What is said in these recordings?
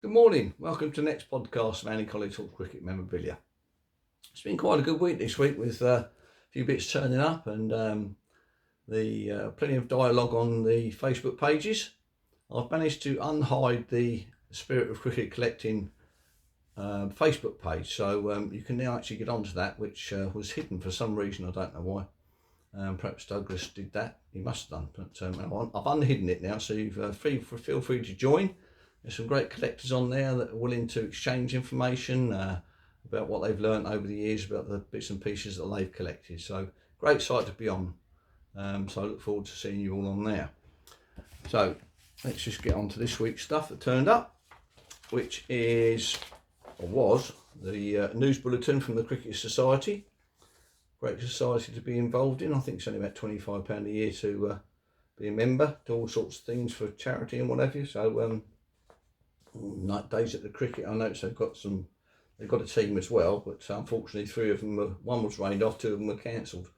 Good morning, welcome to the next podcast of Andy Collier-talks cricket memorabilia. It's been quite a good week this week with a few bits turning up and plenty of dialogue on the Facebook pages. I've managed to unhide the Spirit of Cricket Collecting Facebook page, so you can now actually get onto that, which was hidden for some reason, I don't know why. Perhaps Douglas did that, he must have done, but I've unhidden it now, so you've feel free to join. There's some great collectors on there that are willing to exchange information about what they've learned over the years about the bits and pieces that they've collected. So great site to be on. So I look forward to seeing you all on there. So let's just get on to this week's stuff that turned up, which is, or was, the news bulletin from the Cricket Society. Great society to be involved in. I think it's only about £25 a year to be a member, do all sorts of things for charity and whatever. So night days at the cricket, I noticed they've got a team as well, but unfortunately 3 of them one was rained off, 2 of them were cancelled,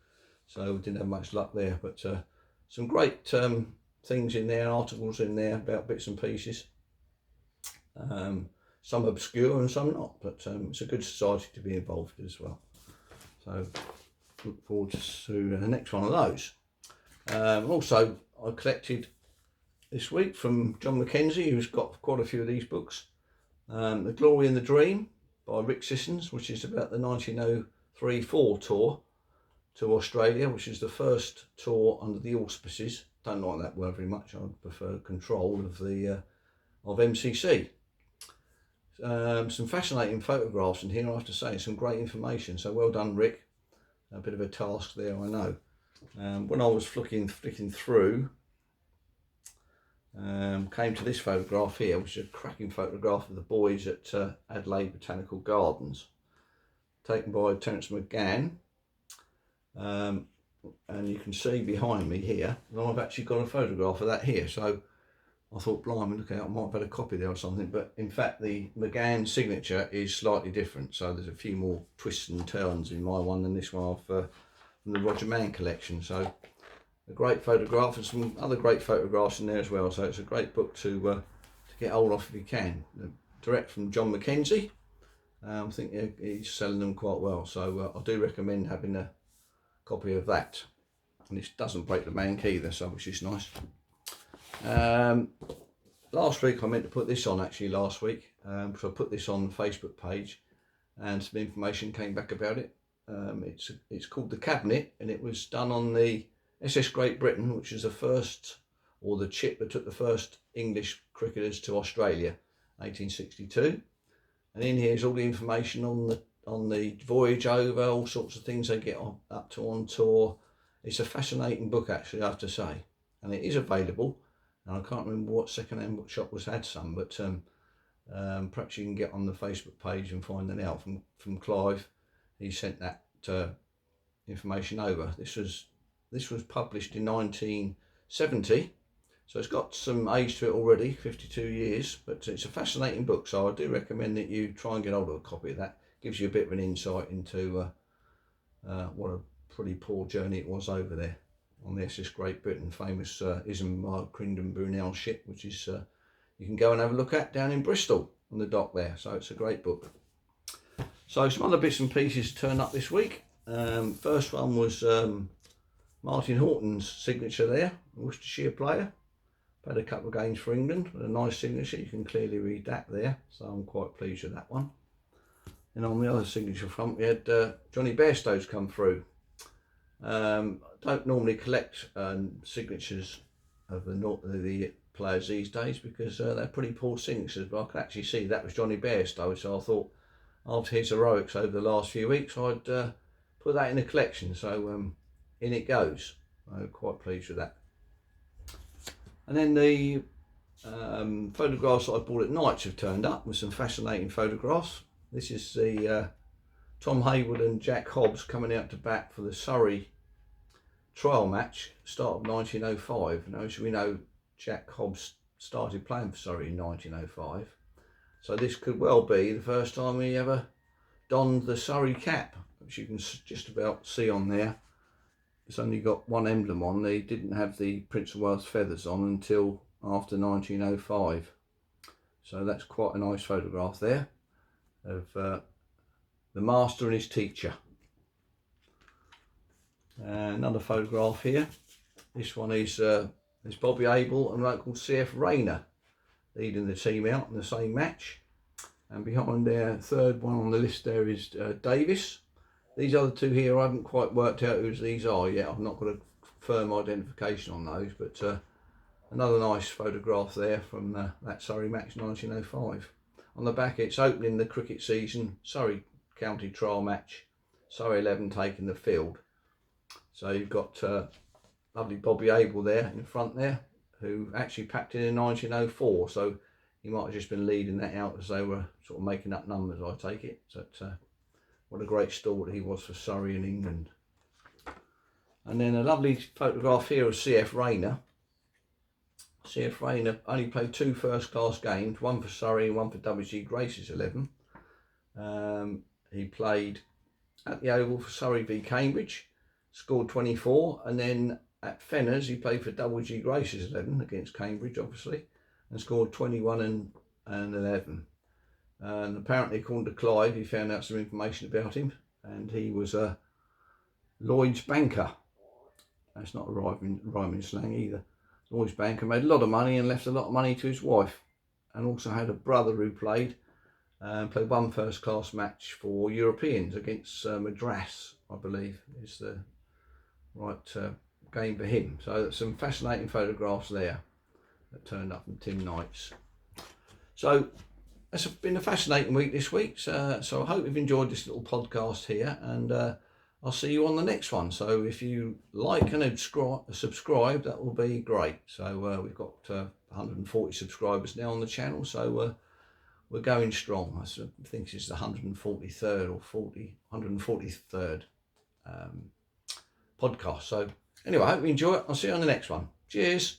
so we didn't have much luck there. But some great things in there, articles in there about bits and pieces, some obscure and some not, but it's a good society to be involved in as well. So look forward to the next one of those. Also, I collected this week from John Mackenzie, who's got quite a few of these books. The Glory and the Dream by Rick Sissons, which is about the 1903-4 tour to Australia, which is the first tour under the auspices. Don't like that word very much. I prefer control of the of MCC. Some fascinating photographs in here, I have to say. Some great information. So well done, Rick. A bit of a task there, I know. When I was flicking through, came to this photograph here, which is a cracking photograph of the boys at Adelaide Botanical Gardens, taken by Terence McGann, and you can see behind me here, and I've actually got a photograph of that here. So I thought, blimey, look out, I might have had a copy there or something, but in fact the McGann signature is slightly different, so there's a few more twists and turns in my one than this one from the Roger Mann collection. So a great photograph and some other great photographs in there as well. So it's a great book to get hold of if you can. Direct from John Mackenzie. I think he's selling them quite well. So I do recommend having a copy of that. And this doesn't break the bank either, so which is nice. Last week I meant to put this on actually last week. So I put this on the Facebook page and some information came back about it. It's called The Cabinet, and it was done on the SS Great Britain, which is the first, or the ship that took the first English cricketers to Australia, 1862. And in here is all the information on the voyage over, all sorts of things they get up to on tour. It's a fascinating book actually, I have to say, and it is available. And I can't remember what second-hand bookshop had some, but perhaps you can get on the Facebook page and find that out from Clive. He sent that information over. This was published in 1970, so it's got some age to it already, 52 years, but it's a fascinating book, so I do recommend that you try and get hold of a copy of that. Gives you a bit of an insight into what a pretty poor journey it was over there on the SS Great Britain, famous Isambard Crindon Brunel ship, which is you can go and have a look at down in Bristol on the dock there, so it's a great book. So some other bits and pieces turned up this week. First one was Martin Horton's signature there, Worcestershire player. Played a couple of games for England with a nice signature. You can clearly read that there, so I'm quite pleased with that one. And on the other signature front, we had Johnny Bairstow's come through. Don't normally collect signatures of the players these days because they're pretty poor signatures, but I can actually see that was Johnny Bairstow, so I thought after his heroics over the last few weeks I'd put that in the collection. So in it goes. I'm quite pleased with that. And then the photographs that I bought at Knights have turned up with some fascinating photographs. This is the Tom Hayward and Jack Hobbs coming out to bat for the Surrey trial match, start of 1905. Now, as we know, Jack Hobbs started playing for Surrey in 1905. So this could well be the first time he ever donned the Surrey cap, which you can just about see on there. It's only got one emblem on. They didn't have the Prince of Wales feathers on until after 1905. So that's quite a nice photograph there of the master and his teacher. Another photograph here. This one is Bobby Abel and a local CF Rayner leading the team out in the same match. And behind their third one on the list there is Davis. These other two here, I haven't quite worked out who these are yet. I've not got a firm identification on those, but another nice photograph there from that Surrey match 1905. On the back, it's opening the cricket season, Surrey County trial match, Surrey 11 taking the field. So you've got lovely Bobby Abel there in front there, who actually packed in 1904. So he might have just been leading that out as they were sort of making up numbers, I take it. But what a great stalwart he was for Surrey and England. And then a lovely photograph here of CF Rayner. CF Rayner only played 2 first-class games, one for Surrey and one for WG Grace's 11. He played at the Oval for Surrey v Cambridge, scored 24, and then at Fenners he played for WG Grace's 11 against Cambridge, obviously, and scored 21 and 11. And apparently, according to Clive, he found out some information about him, and he was a Lloyd's banker. That's not a rhyming slang either. Lloyd's banker, made a lot of money and left a lot of money to his wife, and also had a brother who played one first-class match for Europeans against Madras, I believe, is the right game for him. So some fascinating photographs there that turned up from Tim Knight's. So it's been a fascinating week this week. So I hope you've enjoyed this little podcast here, and I'll see you on the next one. So if you like and subscribe, that will be great. So we've got 140 subscribers now on the channel, so we're going strong. I think this is the 143rd or 143rd podcast. So anyway, I hope you enjoy it. I'll see you on the next one. Cheers.